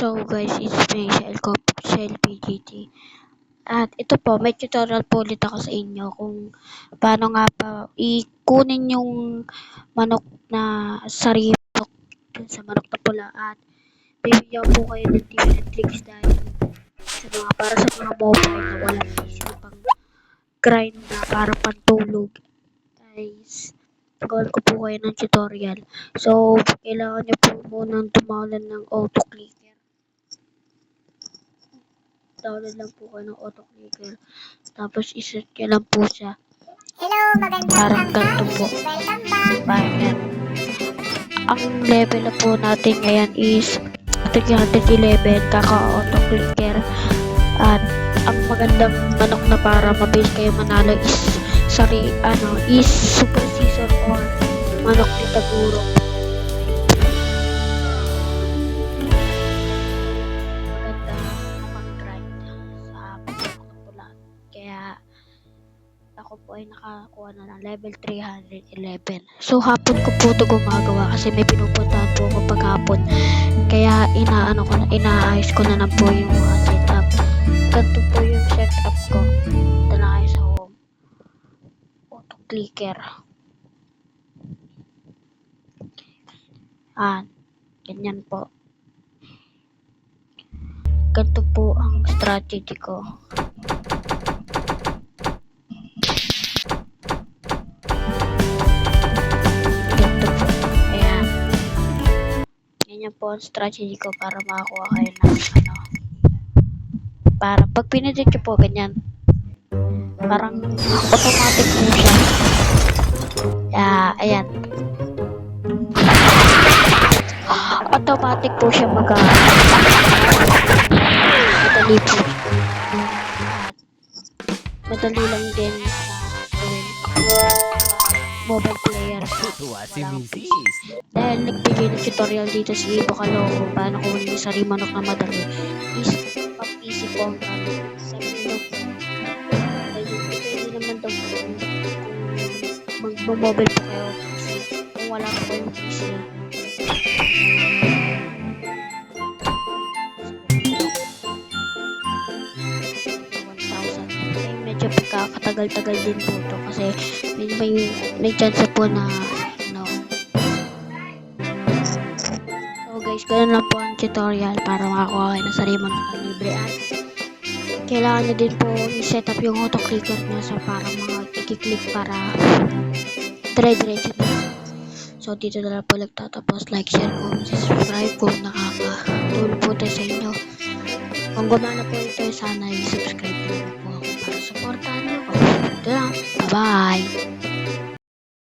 So guys, it's me, Shell PGT. At ito po, may tutorial po ulit ako sa inyo kung paano nga pa ikunin yung manok na sarimok dun sa manok na pula. At bibigyan po kayo ng tips and tricks dahil para sa mga mobile na walang PC na pang grind na para pantulog. Guys, gawin ko po kayo ng tutorial. So, kailangan nyo po munang dumalan ng auto-clicker. Download lang po kayo ng auto-clicker. Tapos, iset nyo lang po siya. Hello, magandang Parang ganito po. Welcome back. Parang ang level na po natin ngayon is 311 kaka-auto-clicker. At ang magandang manok na para mabilis kayo manalo is Super Season or manok ni Taguro. Maganda mag-grind sa manok na pula. Kaya ako po ay nakakuha na ng level 311. So hapon ko po ito gumagawa kasi may pinupuntahan po ako pag hapon. Kaya inaayos ko na po yung mga setup. Ganito po yung setup ko. Ito na kayo sa home. Auto-clicker. Ganyan po. Ganito po ang strategy ko. Ganito po. Ayan. Ganyan po ang strategy ko para makakuha kayo ng para pag pinindot nyo po ganyan. Parang automatic po siya. Ayan. Automatic po siya madali po. Madali lang din gawin mobile player. Dahil nagbigay ng tutorial dito si Ibo Kalogo paano kunin yung sarimanok na madali is pag-PC po ang gamit. Sabi nyo pwede naman daw kung mag-mobile po kayo kasi kung wala po kayong PC. Medyo pagkakatagal-tagal din po ito kasi may chance po na so guys, ganun lang po ang tutorial para makakuha kayo ng sarimanok na libre. At kailangan nyo din po i-set up yung auto-clicker nyo so para i-click para dire-diretso na. So dito na lang po nagtatapos. Like, share, comment, subscribe kung nakakatulong po tayo sa inyo. Kung gumana po ito, sana i-subscribe nyo po ako para supportahan nyo ako. Ito lang. Bye-bye!